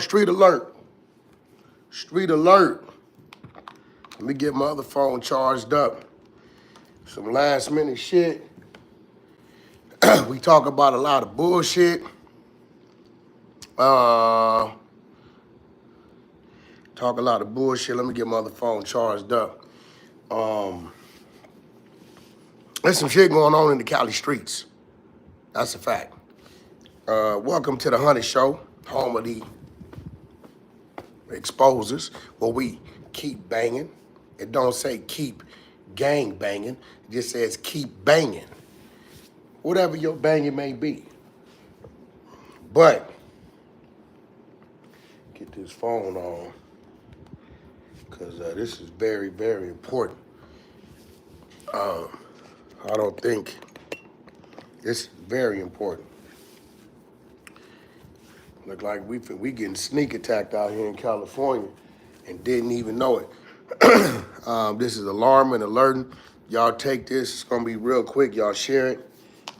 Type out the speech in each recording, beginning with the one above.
Street alert. Street alert. Let me get my other phone charged up. Some last minute shit. We talk about a lot of bullshit. Talk a lot of bullshit. Let me get my other phone charged up. There's some shit going on in the Cali streets. That's a fact. Welcome to the Honey Show, home of the exposers, where we keep banging. It don't say keep gang banging. It just says keep banging. Whatever your banging may be. But, get this phone on, because this is very, very important. I don't think, this is very important. Look like we getting sneak attacked out here in California and didn't even know it. This is alarming, alerting. Y'all take this. It's gonna be real quick. Y'all share it.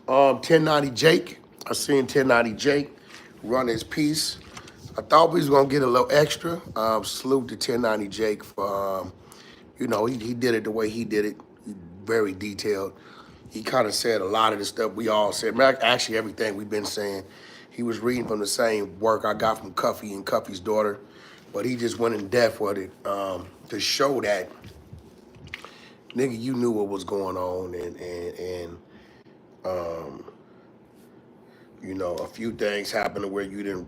1090 Jake. I seen 1090 Jake run his piece. I thought we was gonna get a little extra. Salute to 1090 Jake for, he did it the way he did it. Very detailed. He kind of said a lot of the stuff we all said. Actually, everything we've been saying. He was reading from the same work I got from Cuffy and Cuffy's daughter, but he just went in depth with it to show that, nigga, you knew what was going on, and a few things happened where you didn't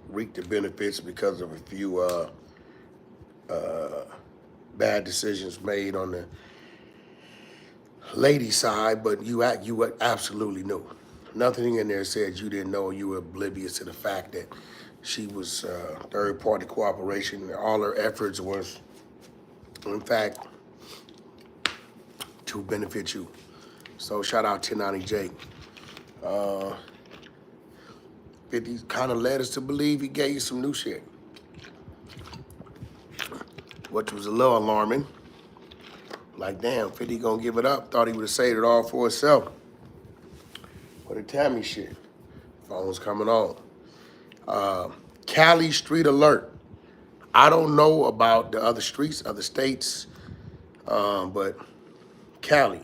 reap the benefits because of a few bad decisions made on the lady side, but you absolutely knew. Nothing in there said you didn't know. You were oblivious to the fact that she was third-party cooperation. All her efforts was, in fact, to benefit you. So shout out 1090 Jake. 50 kind of led us to believe he gave you some new shit, which was a little alarming. Like, damn, 50 gonna give it up. Thought he would have saved it all for himself. But the Tammy shit, phone's coming on. Cali street alert. I don't know about the other streets, other states, but Cali.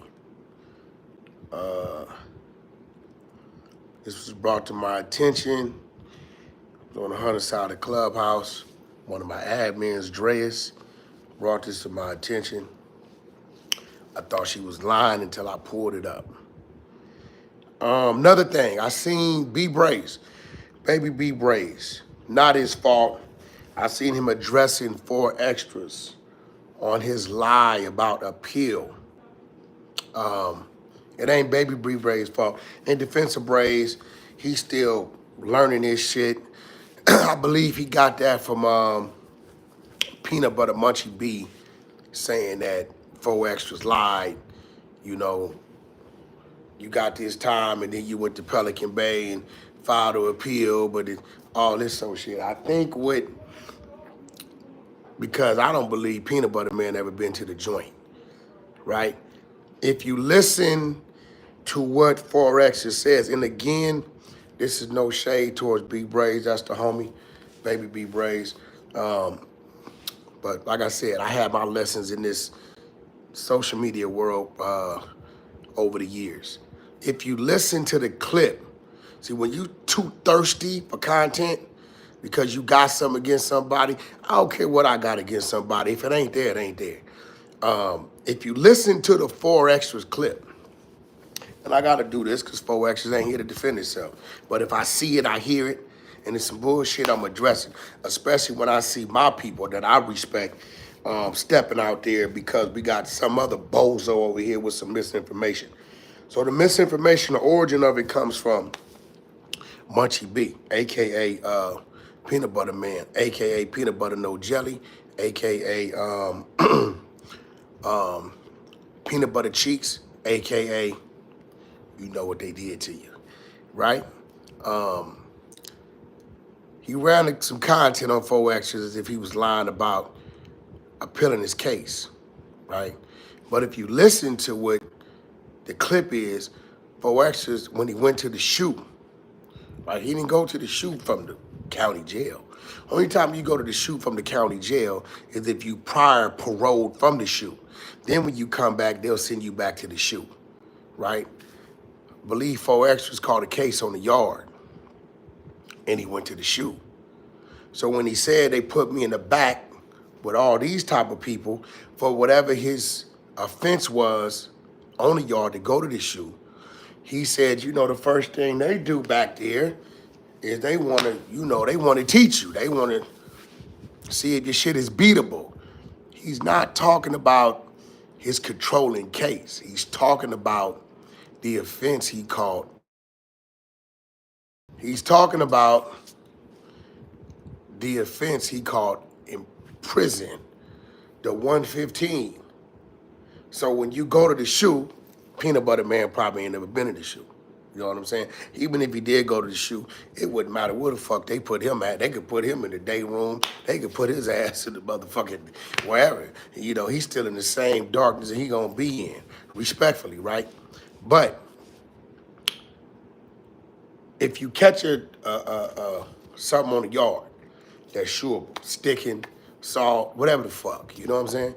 This was brought to my attention. I was on the Hunter side of the clubhouse. One of my admins, Dreas, brought this to my attention. I thought she was lying until I pulled it up. Another thing, I seen B Braze, baby B Braze, not his fault. I seen him addressing 4 extras on his lie about appeal. It ain't baby B Braze's fault. In defense of Braze, he's still learning this shit. I believe he got that from Peanut Butter Munchie B saying that 4 extras lied, you got this time, and then you went to Pelican Bay and filed an appeal, but all this sort of shit. I think because I don't believe Peanut Butter Man ever been to the joint, right? If you listen to what 4X says, and again, this is no shade towards B Braze, that's the homie, baby B Braze. But like I said, I had my lessons in this social media world over the years. If you listen to the clip, see, when you too thirsty for content because you got something against somebody, I don't care what I got against somebody. If it ain't there, it ain't there. If you listen to the 4 extras clip, and I got to do this because 4 extras ain't here to defend itself, but if I see it, I hear it, and it's some bullshit, I'm addressing, especially when I see my people that I respect stepping out there because we got some other bozo over here with some misinformation. So the misinformation, the origin of it comes from Munchie B, a.k.a. Peanut Butter Man, a.k.a. Peanut Butter No Jelly, a.k.a. Peanut Butter Cheeks, a.k.a. you know what they did to you, right? He ran some content on 4 extras as if he was lying about appealing his case, right? But if you listen to what the clip is, 4 extras, when he went to the shoot, right? He didn't go to the shoot from the county jail. Only time you go to the shoot from the county jail is if you prior paroled from the shoot. Then when you come back, they'll send you back to the shoot, right? I believe 4 extras called a case on the yard, and he went to the shoot. So when he said they put me in the back with all these type of people for whatever his offense was on the yard to go to the shoot, he said, you know, the first thing they do back there is they want to, they want to teach you. They want to see if your shit is beatable. He's not talking about his controlling case. He's talking about the offense he called. He's talking about the offense he called in prison, the 115. So when you go to the shoe, Peanut Butter Man probably ain't never been in the shoe. You know what I'm saying? Even if he did go to the shoe, it wouldn't matter where the fuck they put him at. They could put him in the day room. They could put his ass in the motherfucking wherever. He's still in the same darkness that he gonna be in, respectfully, right? But if you catch something on the yard that's chewable, sticking, salt, whatever the fuck, you know what I'm saying?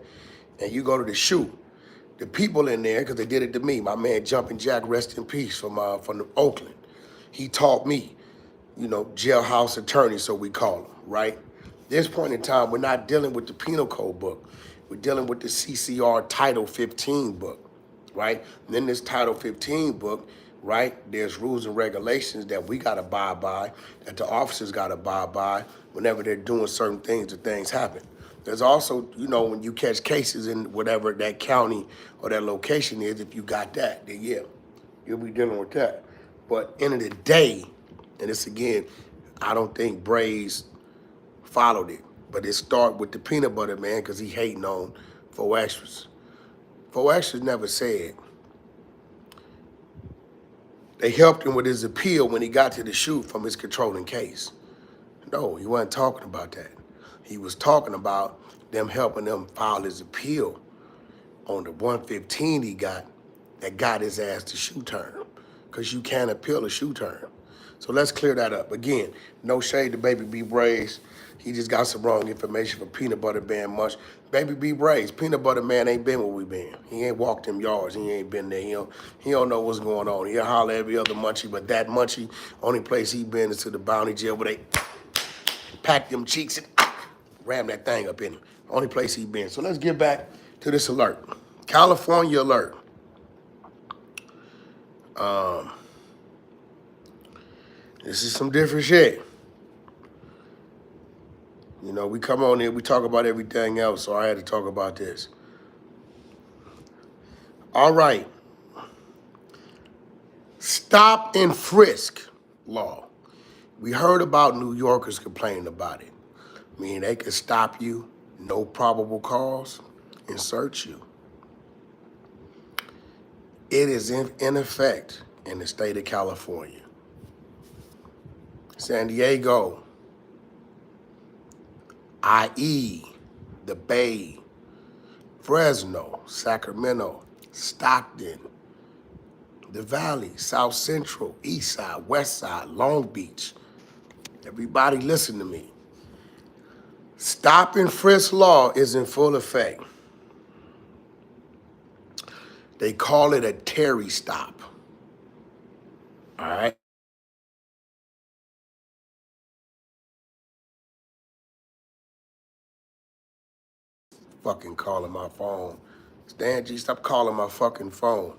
And you go to the shoe, the people in there, because they did it to me, my man Jumpin' Jack, rest in peace, from Oakland. He taught me, jailhouse attorney, so we call him, right? This point in time, we're not dealing with the penal code book. We're dealing with the CCR Title 15 book, right? And in this Title 15 book, right, there's rules and regulations that we got to abide by, that the officers got to abide by whenever they're doing certain things, the things happen. There's also, when you catch cases in whatever that county or that location is, if you got that, then yeah, you'll be dealing with that. But end of the day, and this again, I don't think Braze followed it, but it started with the Peanut Butter Man because he hating on 4 extras. 4 extras never said they helped him with his appeal when he got to the shoot from his controlling case. No, he wasn't talking about that. He was talking about them helping him file his appeal on the 115 he got that got his ass to shoe term, because you can't appeal a shoe term. So let's clear that up. Again, no shade to Baby B Braze. He just got some wrong information for Peanut Butter Man Munch. Baby B Braze, Peanut Butter Man ain't been where we been. He ain't walked them yards. He ain't been there. He don't know what's going on. He'll holler every other munchie, but that munchie, only place he been is to the bounty jail where they pack them cheeks and ram that thing up in him. Only place he been. So let's get back to this alert. California alert. This is some different shit. We come on here, we talk about everything else, so I had to talk about this. All right. Stop and frisk law. We heard about New Yorkers complaining about it. Meaning they could stop you, no probable cause, and search you. It is in effect in the state of California. San Diego, i.e., the Bay, Fresno, Sacramento, Stockton, the Valley, South Central, East Side, West Side, Long Beach. Everybody listen to me. Stop and frisk law is in full effect. They call it a Terry stop. All right? Fucking calling my phone. Stan G, stop calling my fucking phone.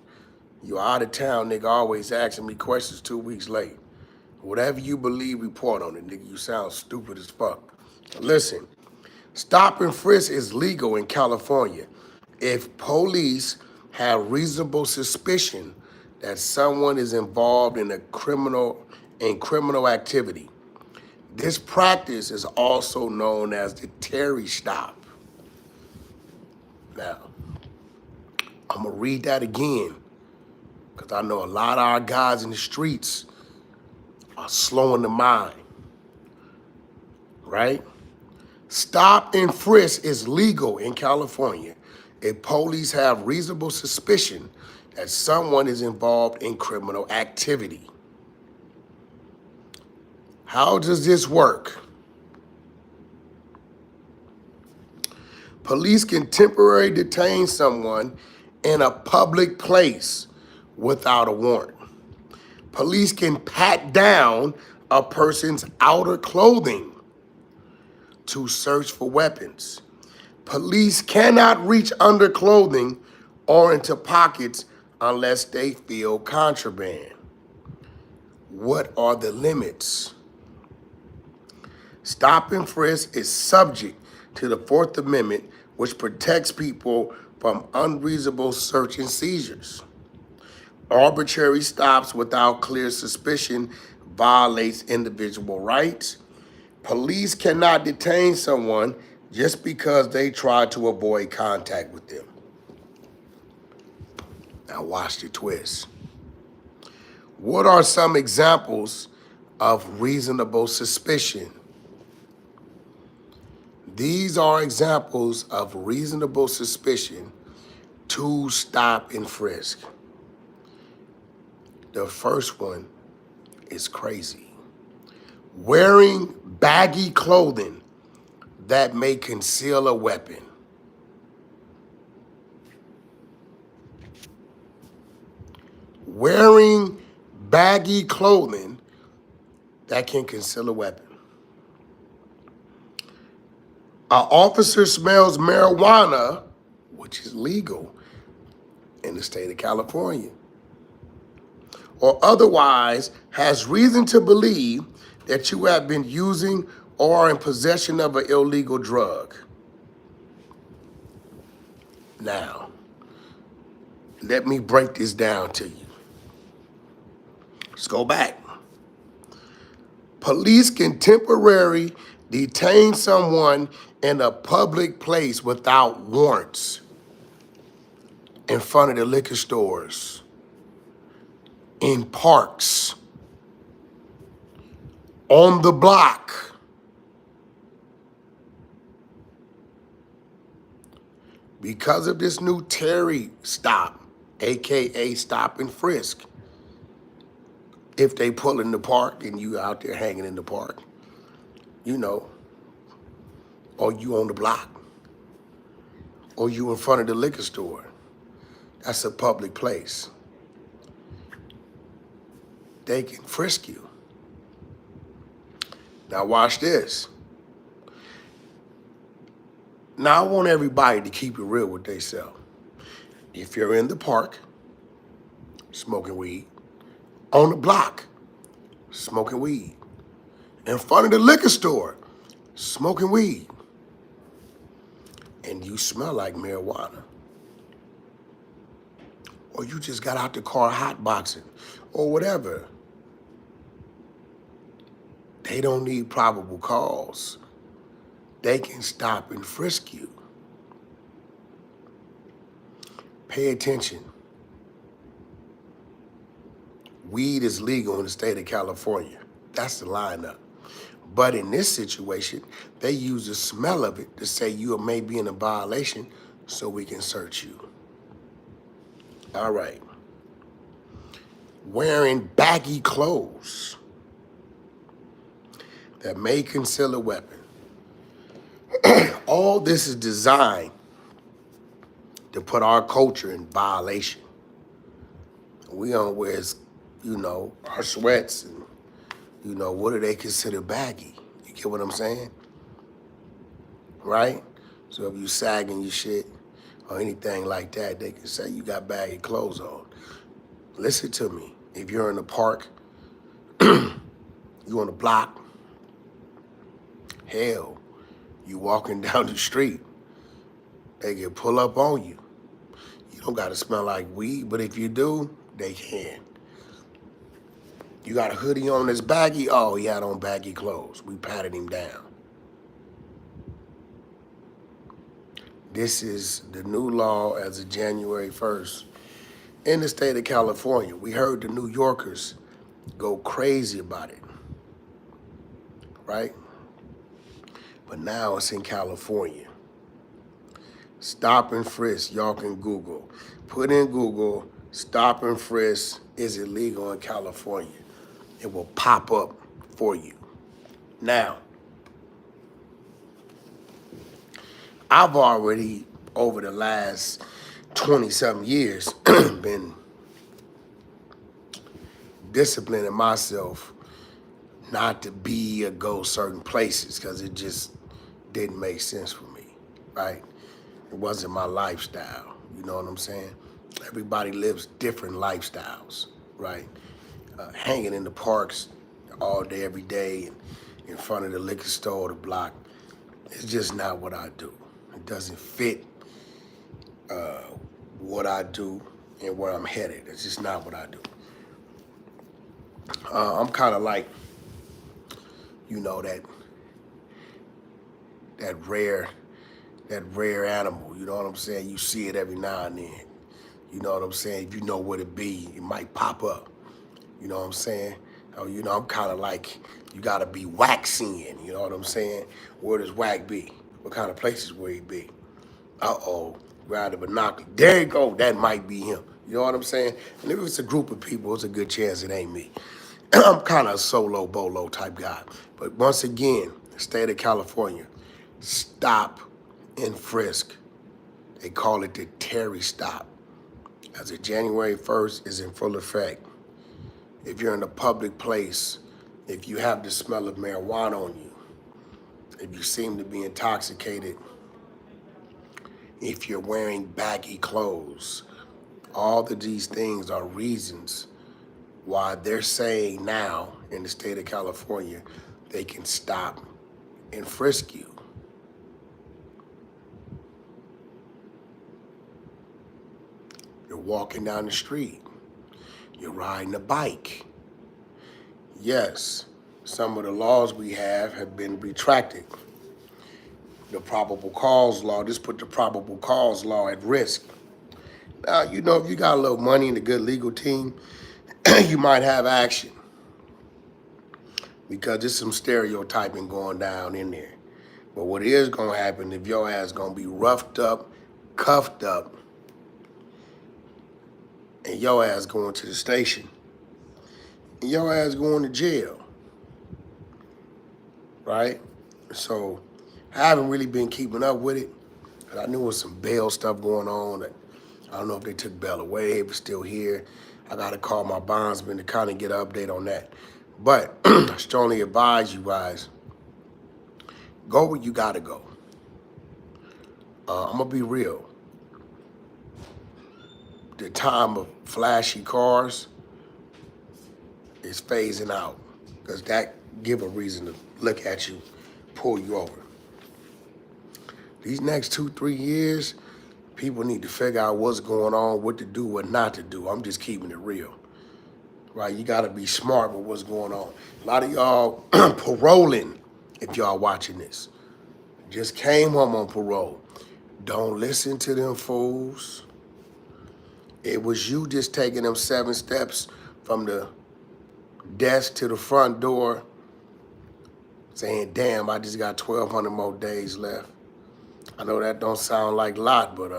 You out of town, nigga, always asking me questions 2 weeks late. Whatever you believe, report on it, nigga. You sound stupid as fuck. Listen, stop and frisk is legal in California if police have reasonable suspicion that someone is involved in criminal activity. This practice is also known as the Terry stop. Now, I'm gonna read that again, because I know a lot of our guys in the streets are slow in the mind, right? Stop and frisk is legal in California if police have reasonable suspicion that someone is involved in criminal activity. How does this work? Police can temporarily detain someone in a public place without a warrant. Police can pat down a person's outer clothing to search for weapons. Police cannot reach under clothing or into pockets unless they feel contraband. What are the limits? Stop and frisk is subject to the Fourth Amendment, which protects people from unreasonable search and seizures. Arbitrary stops without clear suspicion violates individual rights. Police cannot detain someone just because they try to avoid contact with them. Now watch the twist. What are some examples of reasonable suspicion? These are examples of reasonable suspicion to stop and frisk. The first one is crazy. Wearing baggy clothing that may conceal a weapon. Wearing baggy clothing that can conceal a weapon. An officer smells marijuana, which is legal in the state of California, or otherwise has reason to believe that you have been using or are in possession of an illegal drug. Now, let me break this down to you. Let's go back. Police can temporarily detain someone in a public place without warrants, in front of the liquor stores, in parks, on the block. Because of this new Terry stop, AKA stop and frisk, if they pull in the park and you out there hanging in the park, you know, or you on the block, or you in front of the liquor store, that's a public place. They can frisk you. Now watch this. Now I want everybody to keep it real with themselves. If you're in the park, smoking weed, on the block, smoking weed, in front of the liquor store, smoking weed, and you smell like marijuana, or you just got out the car hotboxing, or whatever, they don't need probable cause. They can stop and frisk you. Pay attention. Weed is legal in the state of California. That's the lineup. But in this situation, they use the smell of it to say you may be in a violation so we can search you. All right. Wearing baggy clothes that may conceal a weapon. All this is designed to put our culture in violation. We don't wear, our sweats and, what do they consider baggy? You get what I'm saying? Right? So if you sagging your shit or anything like that, they can say you got baggy clothes on. Listen to me. If you're in the park, you on the block, hell, you walking down the street, they can pull up on you. You don't gotta smell like weed, but if you do, they can. You got a hoodie on that's baggy? Oh, he had on baggy clothes. We patted him down. This is the new law as of January 1st in the state of California. We heard the New Yorkers go crazy about it, right? But now it's in California. Stop and frisk, y'all can Google. Put in Google, stop and frisk is illegal in California. It will pop up for you. Now, I've already, over the last 20-something years, been disciplining myself not to be or go certain places because it just didn't make sense for me, right? It wasn't my lifestyle, you know what I'm saying? Everybody lives different lifestyles, right? Hanging in the parks all day, every day, and in front of the liquor store or the block, it's just not what I do. It doesn't fit what I do and where I'm headed. It's just not what I do. I'm kind of like, you know, that rare that rare animal. You know what I'm saying? You see it every now and then. You know what I'm saying? If you know what it be, it might pop up. You know what I'm saying? Oh, you know, I'm kind of like, you gotta be whack seeing. You know what I'm saying? Where does whack be? What kind of places will he be? Uh-oh, grab the binocular. There you go. That might be him. You know what I'm saying? And if it's a group of people, it's a good chance it ain't me. I'm kind of a solo bolo type guy. But once again, the state of California, stop and frisk. They call it the Terry stop. As of January 1st is in full effect. If you're in a public place, if you have the smell of marijuana on you, if you seem to be intoxicated, if you're wearing baggy clothes, all of these things are reasons why they're saying now in the state of California, they can stop and frisk you. You're walking down the street. You're riding a bike. Yes, some of the laws we have been retracted. The probable cause law, this put the probable cause law at risk. Now, you know, if you got a little money and a good legal team, you might have action because there's some stereotyping going down in there. But what is going to happen if your ass going to be roughed up, cuffed up, and your ass going to the station, and your ass going to jail, right? So I haven't really been keeping up with it. I knew there was some bail stuff going on. I don't know if they took bail away, if it's still here. I got to call my bondsman to kind of get an update on that. But I strongly advise you guys, go where you got to go. I'm going to be real. The time of flashy cars is phasing out because that give a reason to look at you, pull you over. These next 2-3 years, people need to figure out what's going on, what to do, what not to do. I'm just keeping it real, right? You got to be smart with what's going on. A lot of y'all paroling, if y'all watching this, just came home on parole. Don't listen to them fools. It was you just taking them 7 steps from the desk to the front door saying, damn, I just got 1,200 more days left. I know that don't sound like a lot, but,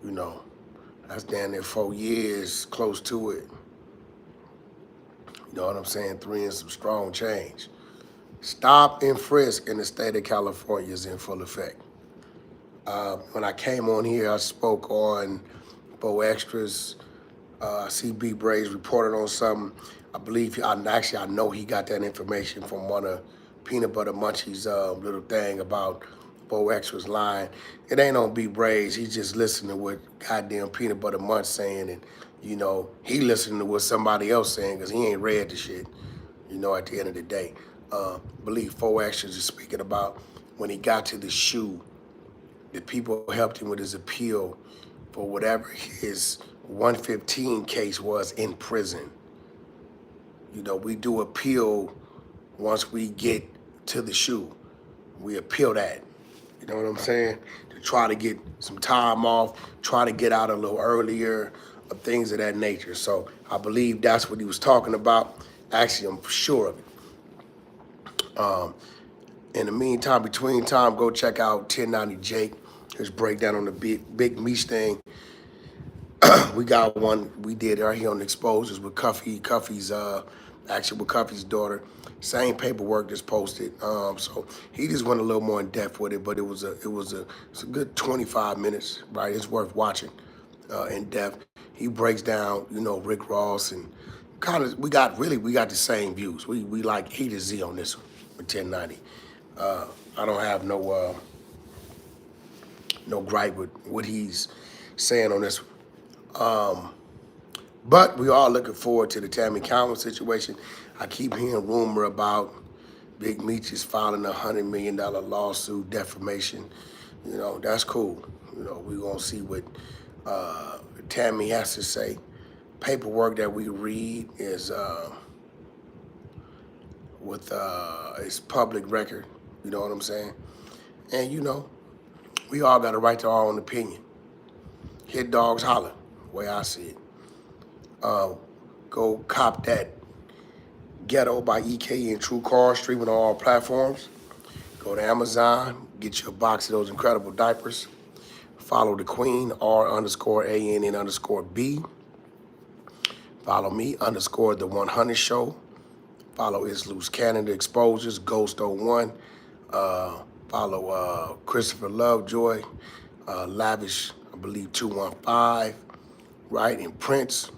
you know, that's down there 4 years, close to it. You know what I'm saying? 3 and some strong change. Stop and frisk in the state of California is in full effect. When I came on here, I spoke on Bo Extra's. CB Braves reported on something. I believe, I know he got that information from one of Peanut Butter Munchie's little thing about Bo Extra's line. It ain't on B Braves. He's just listening to what goddamn Peanut Butter Munch saying, and you know he listening to what somebody else saying because he ain't read the shit. You know, at the end of the day, I believe Bo Extra's is speaking about when he got to the shoe, the people helped him with his appeal for whatever his 115 case was in prison. You know, we do appeal once we get to the shoe. We appeal that. You know what I'm saying? To try to get some time off, try to get out a little earlier, of things of that nature. So I believe that's what he was talking about. Actually, I'm sure of it. In the meantime, between time, go check out 1090 Jake, his breakdown on the big Meech thing. We got one we did right here on the Exposures with Cuffy. Cuffy's actually with Cuffy's daughter. Same paperwork that's posted. So he just went a little more in depth with it, but it's a good 25 minutes, right? It's worth watching in depth. He breaks down, Rick Ross and kind of we got the same views. We like A to Z on this one with 1090. I don't have no gripe with what he's saying on this one. But we are looking forward to the Tammy Cowan situation. I keep hearing rumor about Big Meech is filing $100 million lawsuit, defamation. That's cool. We're going to see what Tammy has to say. Paperwork that we read is it's public record. You know what I'm saying? And we all got a right to our own opinion. Hit dogs holler, the way I see it. Go cop that Ghetto by EK and True Car, streaming on all platforms. Go to Amazon, get you a box of those incredible diapers. Follow the Queen, R_ANN_B. Follow me, _The 100 Show. Follow It's Loose Canada Exposures, Ghost01. Follow Christopher Lovejoy, Lavish, I believe 215, right? And Prince.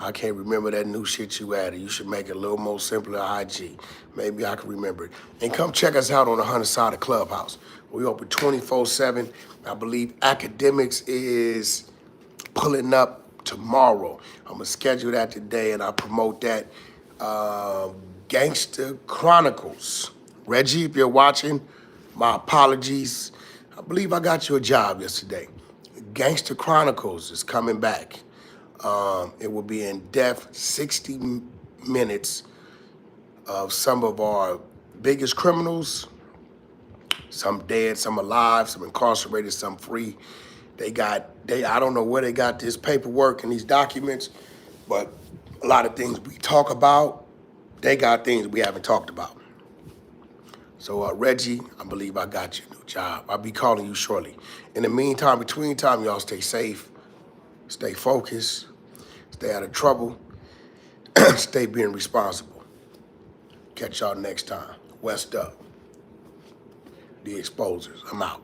I can't remember that new shit you added. You should make it a little more simpler IG. Maybe I can remember it. And come check us out on the 100 side of Clubhouse. We open 24/7. I believe academics is pulling up tomorrow. I'm gonna schedule that today and I'll promote that. Gangster Chronicles. Reggie, if you're watching, my apologies. I believe I got you a job yesterday. Gangster Chronicles is coming back. It will be in depth, 60 minutes of some of our biggest criminals, some dead, some alive, some incarcerated, some free. I don't know where they got this paperwork and these documents, but a lot of things we talk about, they got things we haven't talked about. So Reggie, I believe I got you a new job. I'll be calling you shortly. In the meantime, between time, y'all stay safe, stay focused, stay out of trouble, stay being responsible. Catch y'all next time. West up. The Exposers. I'm out.